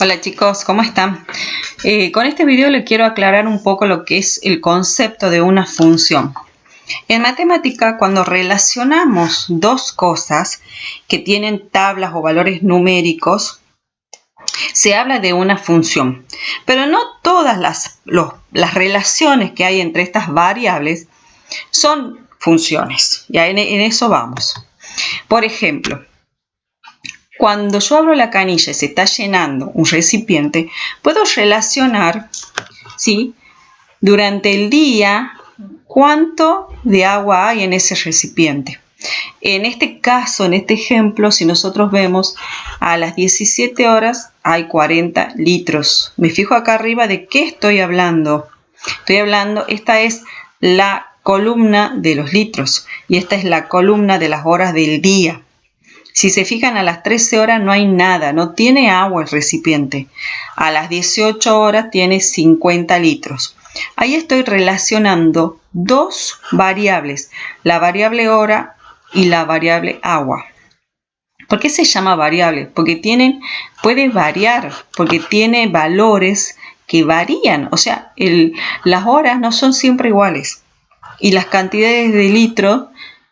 Hola chicos, ¿cómo están? Con este video les quiero aclarar un poco lo que es el concepto de una función. En matemática, cuando relacionamos dos cosas que tienen tablas o valores numéricos, se habla de una función. Pero no todas las relaciones que hay entre estas variables son funciones. Ya en eso vamos. Por ejemplo, cuando yo abro la canilla y se está llenando un recipiente, puedo relacionar, ¿sí?, durante el día cuánto de agua hay en ese recipiente. En este caso, en este ejemplo, si nosotros vemos a las 17 horas hay 40 litros. Me fijo acá arriba de qué estoy hablando. Esta es la columna de los litros y esta es la columna de las horas del día. Si se fijan, a las 13 horas no hay nada, no tiene agua el recipiente. A las 18 horas tiene 50 litros. Ahí estoy relacionando dos variables, la variable hora y la variable agua. ¿Por qué se llama variable? Porque puede variar, porque tiene valores que varían. O sea, las horas no son siempre iguales. Y las cantidades de litros,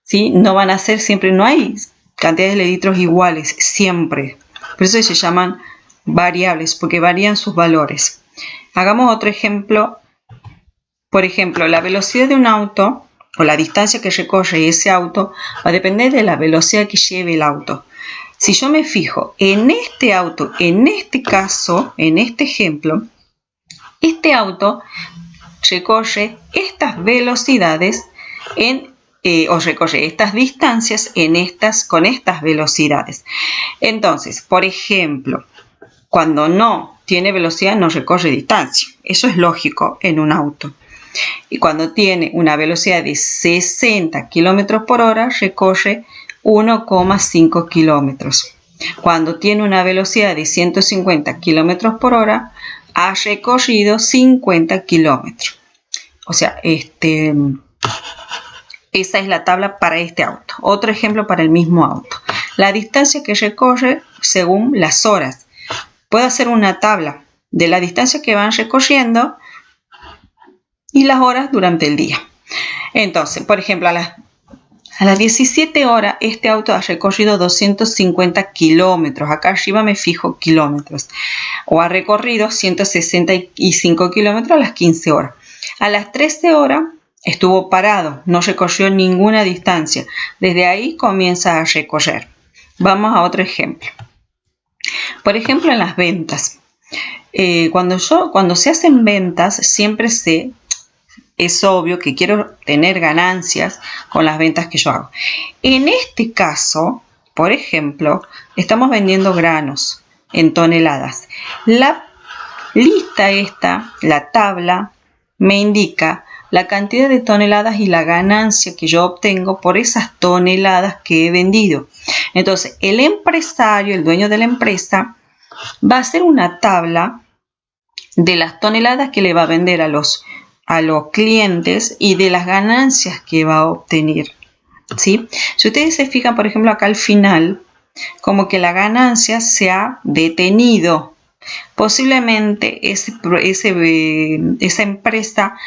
¿sí?, no van a ser siempre, no hay cantidades de litros iguales siempre. Por eso se llaman variables, porque varían sus valores. Hagamos otro ejemplo. Por ejemplo, la velocidad de un auto o la distancia que recorre ese auto va a depender de la velocidad que lleve el auto. Si yo me fijo en este auto, en este caso, en este ejemplo, este auto recorre estas velocidades o recorre estas distancias con estas velocidades. Entonces, por ejemplo, cuando no tiene velocidad no recorre distancia. Eso es lógico en un auto. Y cuando tiene una velocidad de 60 km por hora, recorre 1,5 kilómetros. Cuando tiene una velocidad de 150 km por hora, ha recorrido 50 kilómetros. O sea, esa es la tabla para este auto. Otro ejemplo para el mismo auto. La distancia que recorre según las horas. Puedo hacer una tabla de la distancia que van recorriendo y las horas durante el día. Entonces, por ejemplo, a las 17 horas este auto ha recorrido 250 kilómetros. Acá arriba me fijo kilómetros. O ha recorrido 165 kilómetros a las 15 horas. A las 13 horas estuvo parado, no recorrió ninguna distancia. Desde ahí comienza a recorrer. Vamos a otro ejemplo. Por ejemplo, en las ventas. Cuando se hacen ventas, siempre es obvio que quiero tener ganancias con las ventas que yo hago. En este caso, por ejemplo, estamos vendiendo granos en toneladas. La lista la tabla, me indica la cantidad de toneladas y la ganancia que yo obtengo por esas toneladas que he vendido. Entonces, el empresario, el dueño de la empresa, va a hacer una tabla de las toneladas que le va a vender a los clientes y de las ganancias que va a obtener, ¿sí? Si ustedes se fijan, por ejemplo, acá al final, como que la ganancia se ha detenido. Posiblemente esa empresa,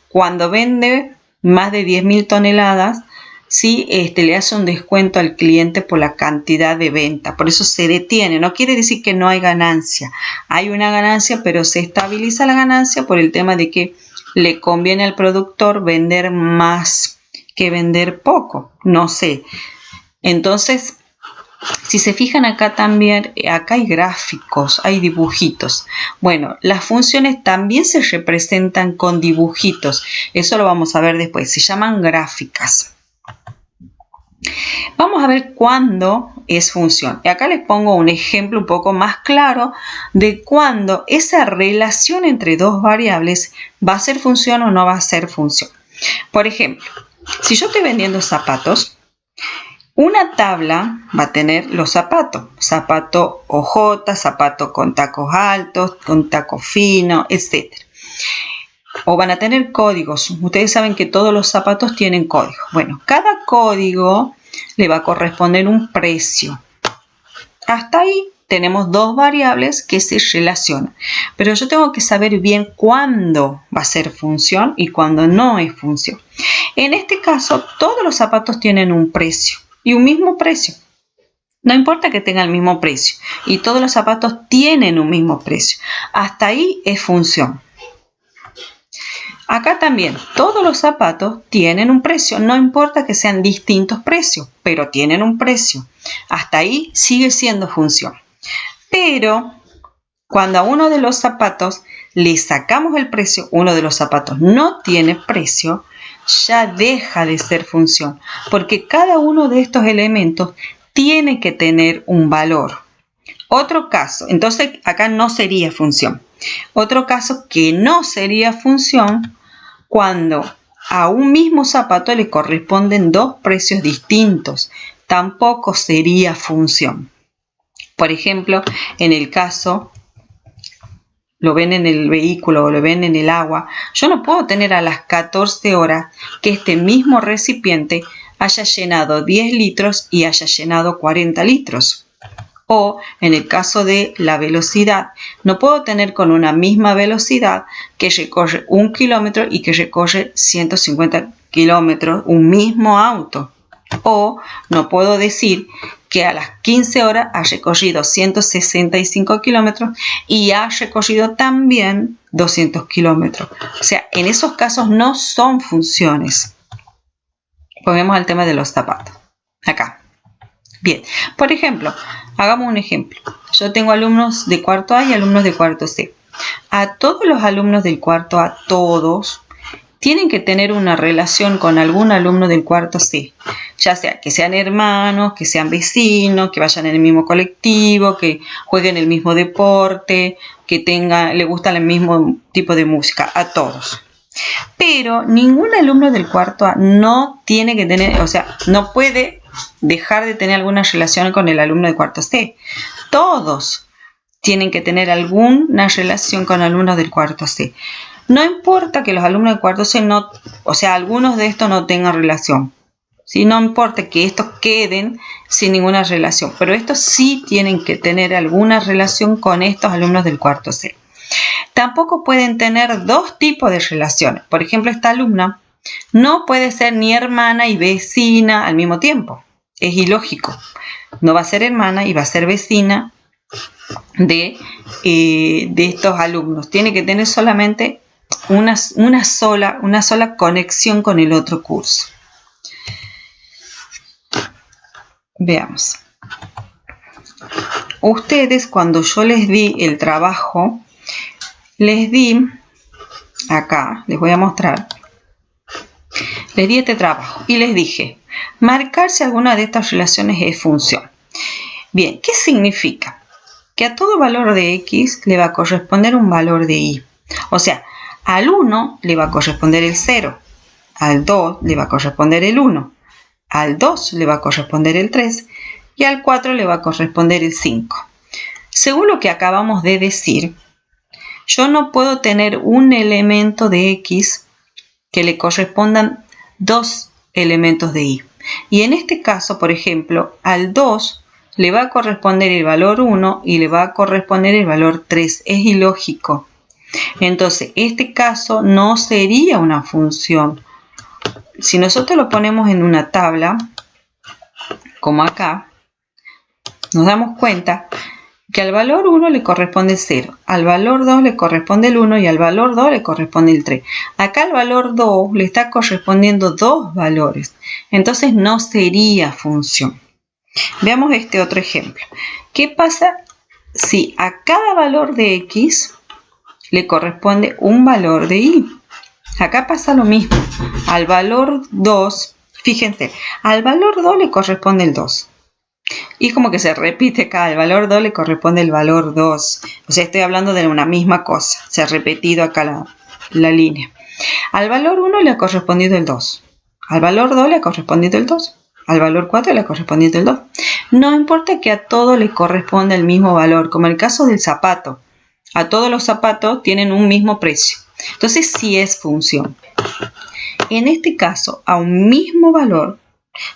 cuando vende más de 10.000 toneladas, ¿sí?, le hace un descuento al cliente por la cantidad de venta. Por eso se detiene. No quiere decir que no hay ganancia. Hay una ganancia, pero se estabiliza la ganancia por el tema de que le conviene al productor vender más que vender poco. No sé. Entonces, si se fijan acá también, acá hay gráficos, hay dibujitos. Bueno, las funciones también se representan con dibujitos. Eso lo vamos a ver después. Se llaman gráficas. Vamos a ver cuándo es función. Y acá les pongo un ejemplo un poco más claro de cuándo esa relación entre dos variables va a ser función o no va a ser función. Por ejemplo, si yo estoy vendiendo zapatos, una tabla va a tener los zapatos. Zapato OJ, zapato con tacos altos, con taco fino, etc. O van a tener códigos. Ustedes saben que todos los zapatos tienen códigos. Bueno, cada código le va a corresponder un precio. Hasta ahí tenemos dos variables que se relacionan. Pero yo tengo que saber bien cuándo va a ser función y cuándo no es función. En este caso, todos los zapatos tienen un precio y un mismo precio. No importa que tengan el mismo precio. Y todos los zapatos tienen un mismo precio. Hasta ahí es función. Acá también, todos los zapatos tienen un precio. No importa que sean distintos precios, pero tienen un precio. Hasta ahí sigue siendo función. Pero cuando a uno de los zapatos le sacamos el precio, uno de los zapatos no tiene precio, ya deja de ser función. Porque cada uno de estos elementos tiene que tener un valor. Otro caso, entonces acá no sería función. Otro caso que no sería función cuando a un mismo zapato le corresponden dos precios distintos. Tampoco sería función. Por ejemplo, en el caso, lo ven en el vehículo o lo ven en el agua, yo no puedo tener a las 14 horas que este mismo recipiente haya llenado 10 litros y haya llenado 40 litros. O en el caso de la velocidad, no puedo tener con una misma velocidad que recorre 1 kilómetro y que recorre 150 kilómetros un mismo auto. O no puedo decir que a las 15 horas ha recorrido 165 kilómetros y ha recorrido también 200 kilómetros. O sea, en esos casos no son funciones. Volvemos al tema de los zapatos. Acá. Bien, por ejemplo, hagamos un ejemplo. Yo tengo alumnos de cuarto A y alumnos de cuarto C. A todos los alumnos del cuarto A, todos, tienen que tener una relación con algún alumno del cuarto C. Ya sea que sean hermanos, que sean vecinos, que vayan en el mismo colectivo, que jueguen el mismo deporte, que le gusta el mismo tipo de música, a todos. Pero ningún alumno del cuarto A no tiene que tener, o sea, no puede dejar de tener alguna relación con el alumno de cuarto C. Todos tienen que tener alguna relación con alumnos del cuarto C. No importa que los alumnos del cuarto C no, o sea, algunos de estos no tengan relación. ¿Sí? No importa que estos queden sin ninguna relación, pero estos sí tienen que tener alguna relación con estos alumnos del cuarto C. Tampoco pueden tener dos tipos de relaciones. Por ejemplo, esta alumna no puede ser ni hermana y vecina al mismo tiempo. Es ilógico. No va a ser hermana y va a ser vecina de estos alumnos. Tiene que tener solamente una sola conexión con el otro curso. Veamos. Ustedes, cuando yo les di el trabajo, les di, acá les voy a mostrar, les di este trabajo y les dije, marcar si alguna de estas relaciones es función. Bien, ¿qué significa? Que a todo valor de X le va a corresponder un valor de Y. O sea, al 1 le va a corresponder el 0, al 2 le va a corresponder el 1, al 2 le va a corresponder el 3 y al 4 le va a corresponder el 5. Según lo que acabamos de decir, yo no puedo tener un elemento de X que le correspondan dos elementos de Y. Y en este caso, por ejemplo, al 2 le va a corresponder el valor 1 y le va a corresponder el valor 3. Es ilógico. Entonces, este caso no sería una función. Si nosotros lo ponemos en una tabla, como acá, nos damos cuenta que al valor 1 le corresponde el 0, al valor 2 le corresponde el 1 y al valor 2 le corresponde el 3. Acá al valor 2 le está correspondiendo dos valores, entonces no sería función. Veamos este otro ejemplo. ¿Qué pasa si a cada valor de X le corresponde un valor de Y? Acá pasa lo mismo. Al valor 2, fíjense, al valor 2 le corresponde el 2. Y como que se repite acá, al valor 2 le corresponde el valor 2. O sea, estoy hablando de una misma cosa. Se ha repetido acá la línea. Al valor 1 le ha correspondido el 2. Al valor 2 le ha correspondido el 2. Al valor 4 le ha correspondido el 2. No importa que a todo le corresponda el mismo valor, como en el caso del zapato. A todos los zapatos tienen un mismo precio. Entonces sí es función. En este caso, a un mismo valor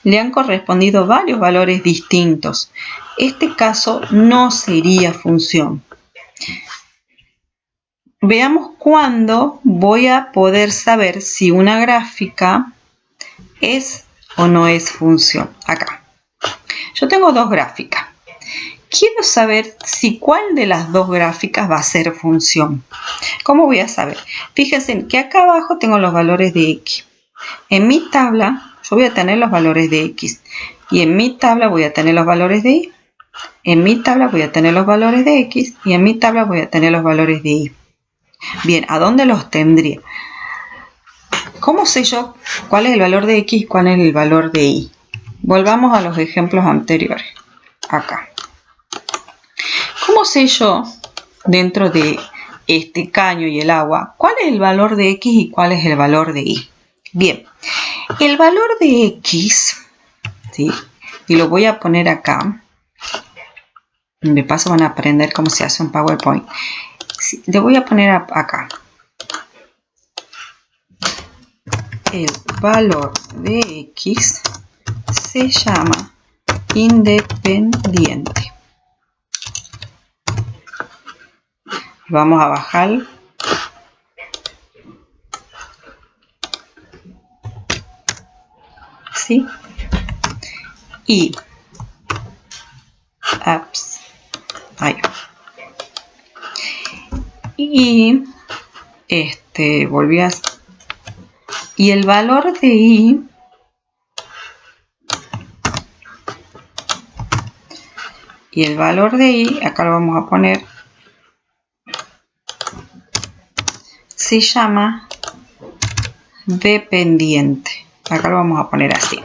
le han correspondido varios valores distintos. Este caso no sería función. Veamos cuándo voy a poder saber si una gráfica es o no es función. Acá. Yo tengo dos gráficas. Quiero saber si cuál de las dos gráficas va a ser función. ¿Cómo voy a saber? Fíjense que acá abajo tengo los valores de X. En mi tabla yo voy a tener los valores de X. Y en mi tabla voy a tener los valores de Y. En mi tabla voy a tener los valores de X. Y en mi tabla voy a tener los valores de Y. Bien, ¿a dónde los tendría? ¿Cómo sé yo cuál es el valor de X y cuál es el valor de Y? Volvamos a los ejemplos anteriores. Acá. ¿Cómo sé yo, dentro de este caño y el agua, cuál es el valor de X y cuál es el valor de Y? Bien, el valor de X, ¿sí? Y lo voy a poner acá. De paso van a aprender cómo se hace un PowerPoint. Sí, le voy a poner acá. El valor de X se llama independiente. Vamos a bajar. ¿Sí? Y apps. Ahí. Y volví a... Y el valor de Y acá lo vamos a poner, se llama dependiente. Acá lo vamos a poner así.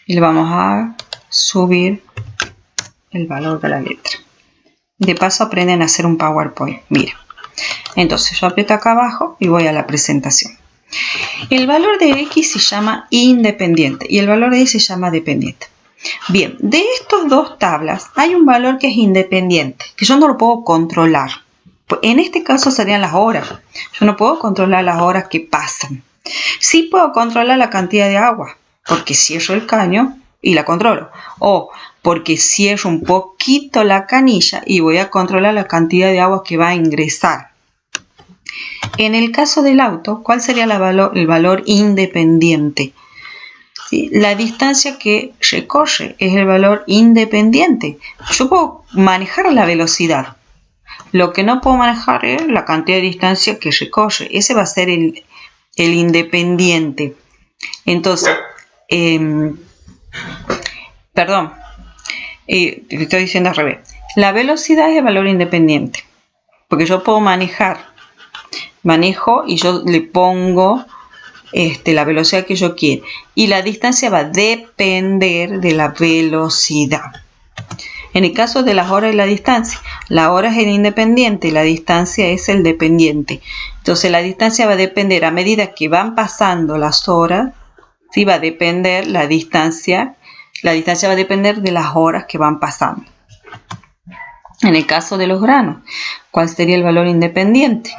Y le vamos a subir el valor de la letra. De paso aprenden a hacer un PowerPoint. Mira. Entonces yo aprieto acá abajo y voy a la presentación. El valor de X se llama independiente y el valor de Y se llama dependiente. Bien, de estas dos tablas hay un valor que es independiente, que yo no lo puedo controlar. En este caso serían las horas. Yo no puedo controlar las horas que pasan. Sí puedo controlar la cantidad de agua, porque cierro el caño y la controlo. O porque cierro un poquito la canilla y voy a controlar la cantidad de agua que va a ingresar. En el caso del auto, ¿cuál sería el valor independiente? ¿Sí? La distancia que recorre es el valor independiente. Yo puedo manejar la velocidad. Lo que no puedo manejar es la cantidad de distancia que recorre. Ese va a ser el independiente. Entonces, perdón, estoy diciendo al revés. La velocidad es el valor independiente. Porque yo puedo manejo y yo le pongo la velocidad que yo quiero. Y la distancia va a depender de la velocidad. En el caso de las horas y la distancia, la hora es el independiente y la distancia es el dependiente. Entonces la distancia va a depender a medida que van pasando las horas, ¿sí? Va a depender la distancia va a depender de las horas que van pasando. En el caso de los granos, ¿cuál sería el valor independiente?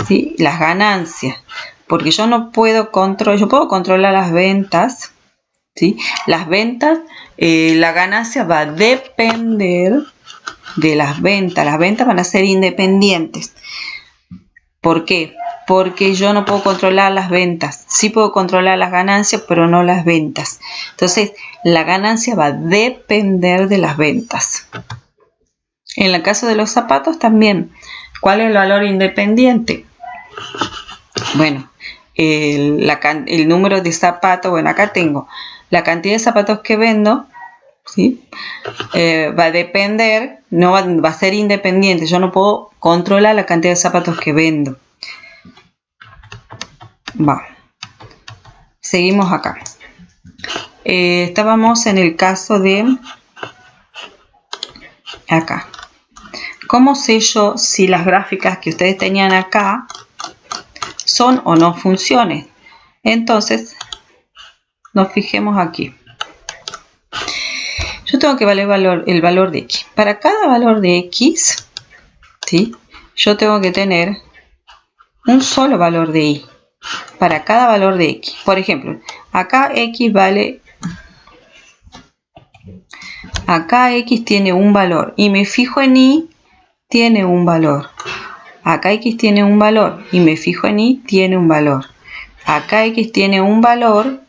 ¿Sí? Las ganancias, porque yo no puedo yo puedo controlar las ventas, ¿sí? Las ventas, la ganancia va a depender de las ventas van a ser independientes. ¿Por qué? Porque yo no puedo controlar las ventas, sí puedo controlar las ganancias, pero no las ventas. Entonces, la ganancia va a depender de las ventas. En el caso de los zapatos también, ¿cuál es el valor independiente? Bueno, el número de zapatos, bueno, acá tengo la cantidad de zapatos que vendo, ¿sí? Va a depender, no va a ser independiente, yo no puedo controlar la cantidad de zapatos que vendo. Va. Seguimos acá. Estábamos en el caso de acá. ¿Cómo sé yo si las gráficas que ustedes tenían acá son o no funciones? Entonces, nos fijemos aquí. Yo tengo que valer el valor de X. Para cada valor de X, ¿sí? Yo tengo que tener un solo valor de Y. para cada valor de x. Por ejemplo, acá x vale... Acá x tiene un valor y me fijo en y, tiene un valor. Acá x tiene un valor y me fijo en y, tiene un valor. Acá x tiene un valor,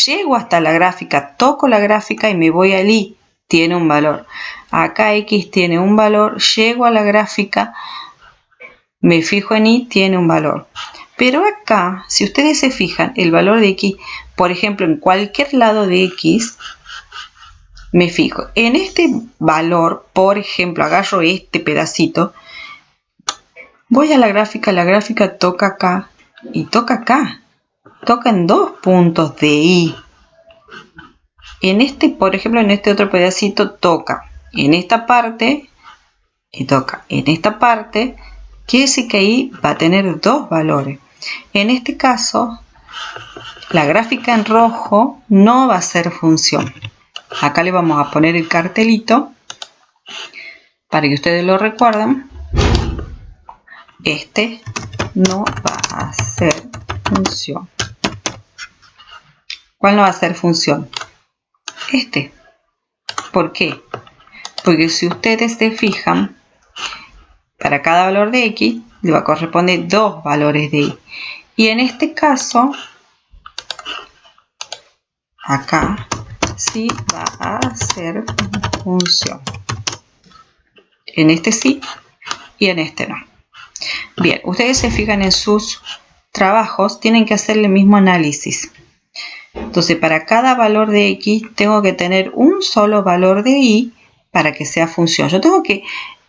llego hasta la gráfica, toco la gráfica y me voy al y, tiene un valor. Acá x tiene un valor, llego a la gráfica, me fijo en y, tiene un valor. Pero acá, si ustedes se fijan, el valor de x, por ejemplo, en cualquier lado de x, me fijo en este valor, por ejemplo, agarro este pedacito, voy a la gráfica toca acá y toca acá, toca en 2 puntos de y. En este, por ejemplo, en este otro pedacito toca en esta parte y toca en esta parte, quiere decir que ahí va a tener 2 valores. En este caso, la gráfica en rojo no va a ser función. Acá le vamos a poner el cartelito para que ustedes lo recuerden. Este no va a ser función. ¿Cuál no va a ser función? Este. ¿Por qué? Porque si ustedes se fijan, para cada valor de x le va a corresponder 2 valores de y. Y en este caso, acá sí va a ser función. En este sí y en este no. Bien, ustedes se fijan en sus trabajos, tienen que hacer el mismo análisis. Entonces, para cada valor de x tengo que tener un solo valor de y para que sea función. Yo tengo que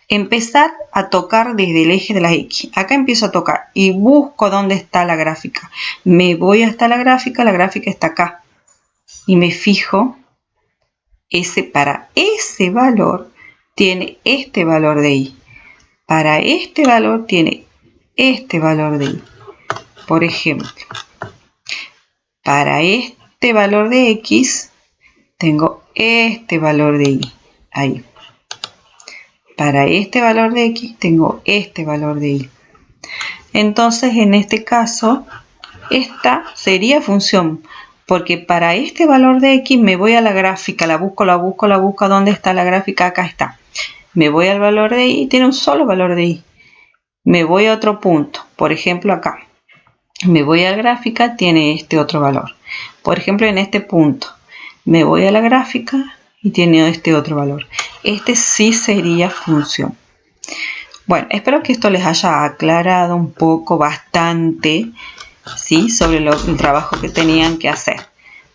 empezar a tocar desde el eje de las x. Acá empiezo a tocar y busco dónde está la gráfica. Me voy hasta la gráfica está acá. Y me fijo, para ese valor tiene este valor de y. Para este valor tiene este valor de y. Por ejemplo, para este valor de x tengo este valor de y. Ahí. Para este valor de x tengo este valor de y. Entonces, en este caso, esta sería función. Porque para este valor de x me voy a la gráfica, la busco. ¿Dónde está la gráfica? Acá está. Me voy al valor de y, tiene un solo valor de y. Me voy a otro punto, por ejemplo acá. Me voy a la gráfica, tiene este otro valor. Por ejemplo en este punto. Me voy a la gráfica y tiene este otro valor. Este sí sería función. Bueno, espero que esto les haya aclarado un poco, bastante, ¿sí? Sobre el trabajo que tenían que hacer.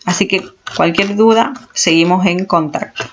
Así que cualquier duda, seguimos en contacto.